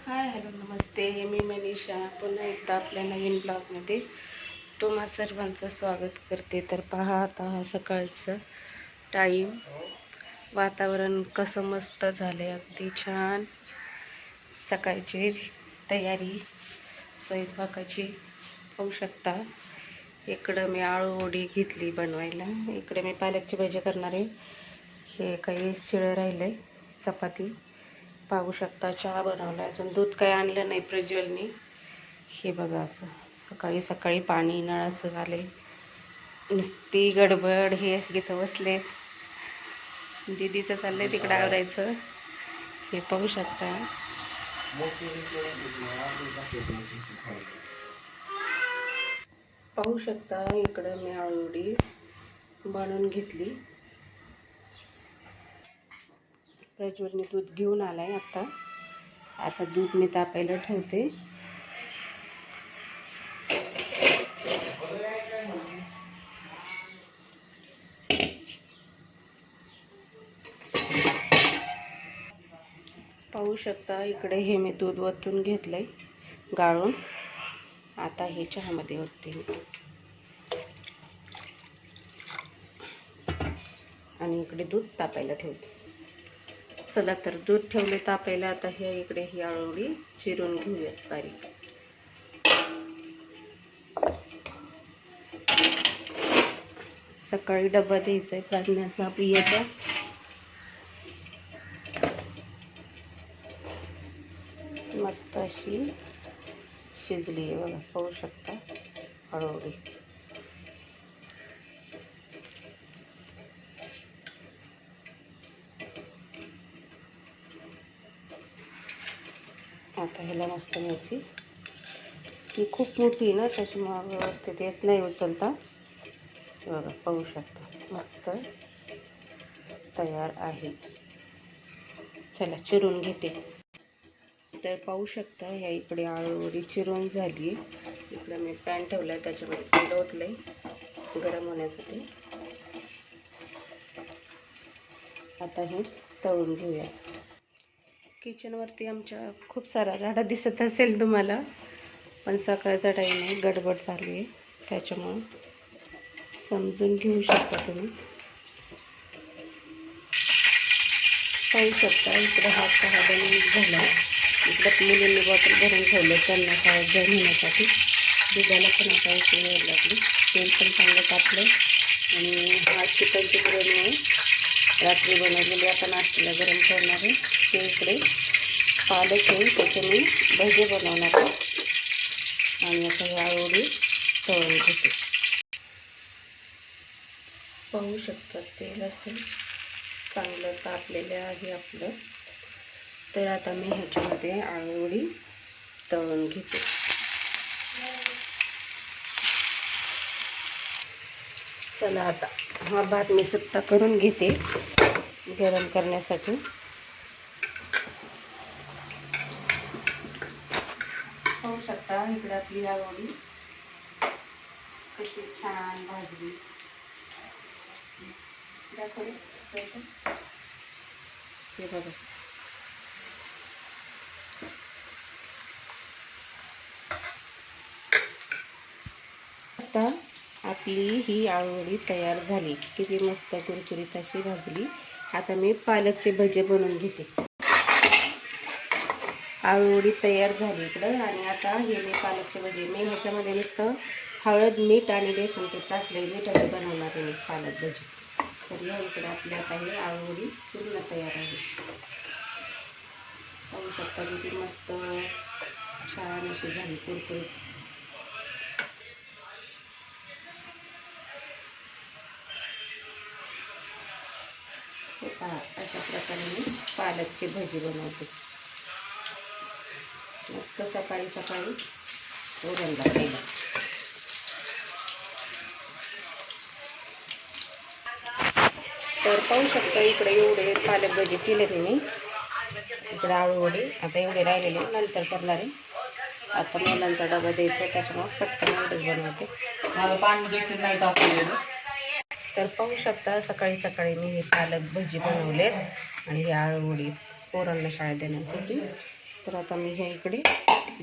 Hi hello नमस्ते. मी मनीषा पुन्हा एकदा आपल्या नवीन ब्लॉगमध्ये तुम्हा सर्वांचं स्वागत करते. तर पहा आता हा सकाळचं टाईम, वातावरण कसं मस्त झालं, अगदी छान सकाळची तयारी स्वयंपाकाची होऊ शकता. इकडं मी आळूवडी घेतली बनवायला. इकडे मी पालकची भाजी करणार आहे. हे काही शिळं राहिलं, चपाती पाहू शकता. चहा बनवला, अजून दूध काही आणलं नाही प्रज्वलनी. हे बघा असं सकाळी सकाळी पाणी नळाचं आले, नुसती गडबड. हे इथं बसले, दीदीचं चाललंय तिकडं आवरायचं. हे पाहू शकता. पाहू शकता इकडं मी आळूवडी बनवून घेतली. प्रज्वलने दूध घेऊन आलाय. आता दूध मी तापायला ठेवते. पाहू शकता इकडे हे मी दूध वतून घेतलंय गाळून. आता हे चहामध्ये ओतते मी. आणि इकडे दूध तापायला ठेवते. चला तर दूध ठेवले तापायला. आता हे इकडे ही आळूवडी चिरून घेऊयात बारीक. सकाळी डबा द्यायचा आहे प्राज्ञाचा प्रियाचा. मस्त अशी शिजली आहे बघा, पाहू शकता आळूवडी. आता ह्याला मस्त घ्यायची. ती खूप मोठी ना, त्याच्यामुळे व्यवस्थित येत नाही उचलता. बघा पाहू शकता मस्त तयार आहे. चला चिरून घेते. तर पाहू शकता ह्या इकडे आळूवडी चिरून झाली. इकडे मी पॅन ठेवलाय, त्याच्यामध्ये तेल ओतलंय गरम होण्यासाठी. आता हे तळून घेऊया. किचनवरती आमच्या खूप सारा राडा दिसत असेल तुम्हाला, पण सकाळचा टाईम आहे, गडबड चालू आहे, त्याच्यामुळं समजून घेऊ शकता तुम्ही. पाहू शकता इकडे हा चहा बनवून झाला. इकडं मुलींनी बॉटल भरून ठेवलं त्यांना शाळेत जाऊन येण्यासाठी. दुधाला पण आता इकडे वेळ लागली. तेल पण चांगलं तापलं. आणि हा चिकनची बिर्याणी आहे, रात्री बनवलेली, आता नाश्त्याला गरम करणार आहे. ते इकडे पालक आहे, त्याचे मी भजे बनवणार आहे. आणि आता ही आळूवडी तळून घेते. पाहू शकता तेल असं चांगलं तापलेलं आहे आपलं. तर आता मी ह्याच्यामध्ये आळूवडी तळून घेते. चला आता हा भात मी सुट्टा करून घेते गरम करण्यासाठी. पाहू शकता इकडे आपली आळूवडी कशी छान भाजली. दाखवली हे बघा. आता आपली ही आळूवडी तयार झाली. किती मस्त कुरकुरीत अशी भाजली. आता मी पालकचे भजे बनवून घेते. आळूवडी तयार झाली इकडं. आणि आता हे मी पालकचे भजे, मी ह्याच्यामध्ये नुसतं हळद मीठ आणि बेसन ते टाकले, मिठाचे बनवणार आहे पालक भजी. तर या इकडे आपल्या आता हे आळूवडी पूर्ण तयार आहे. पाहू शकता किती मस्त छान अशी झाली कुरकुरीत. अशा प्रकारे मी पालकची भजी बनवते. मस्त सकाळी सकाळी ओरंदा खायला. तर पाहू शकता इकडे एवढे पालक भजी केले मी. इकडे आळूवडी आता एवढे राहिलेले नंतर करणार आहे. आता मुलांचा डबा द्यायचा, त्याच्यामुळे पटकन एवढंच बनवते. पाणी देखील नाही टाकलेलं. तर पाहू शकता सकाळी सकाळी मी हे पालक भजी बनवलेत आणि ही आळूवडी पोरांना शाळेत देण्यासाठी. तर आता मी ह्या इकडे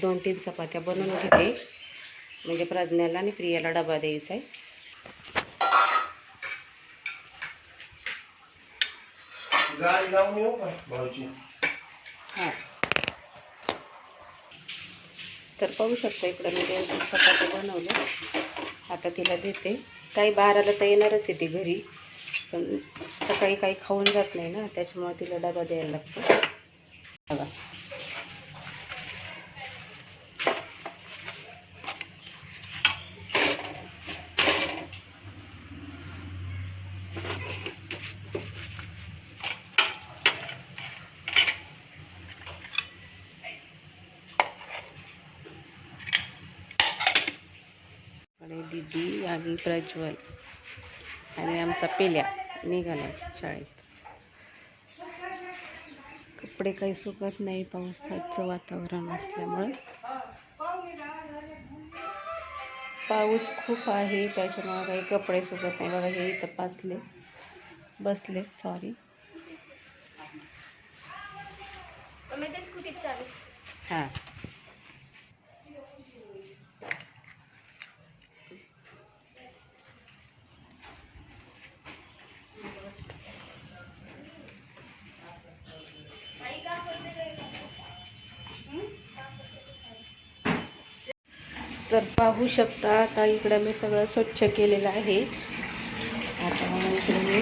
2-3 चपात्या बनवून घेते, म्हणजे प्रज्ञाला आणि प्रियाला डबा द्यायचा आहे. हां, तर पाहू शकता इकडं मी 2 चपात्या बनवल्या. आता तिला देते. काही 12ला तर येणारच आहे ती घरी, पण सकाळी काही खाऊन जात नाही ना, त्याच्यामुळे तिला डबा द्यायला लागतो. बघा, आणि दीदी आणि प्रज्वल आणि आमचा पेल्या निघाला शाळेत. कपडे काही सुकत नाही, पावसाचं वातावरण असल्यामुळे. पाऊस खूप आहे त्याच्यामुळे काही कपडे सुकत नाही. बघा, हे इथं बसले सॉरी. हां, तर पाहू शकता आता इकडं मी सगळं स्वच्छ केलेलं आहे. आता इकडे मी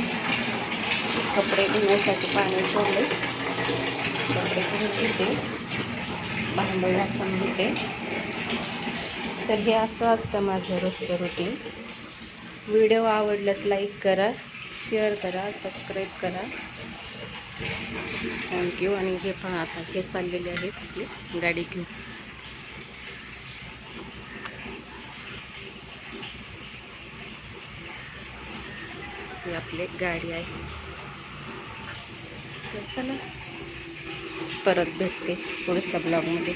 कपडे धुण्यासाठी पाणी ठेवले, कपडे धुवून घेते, भांडे घासून घेते. तर हे असं असतं माझं रोजचं रुटीन. व्हिडिओ आवडल्यास लाईक करा, शेअर करा, सबस्क्राईब करा. थँक्यू. आणि हे पहा, आता हे चाललेले आहेत आपली गाडी घेऊन. ही आपली एक गाडी आहे. तर चला, परत भेटते पुढच्या ब्लॉगमध्ये.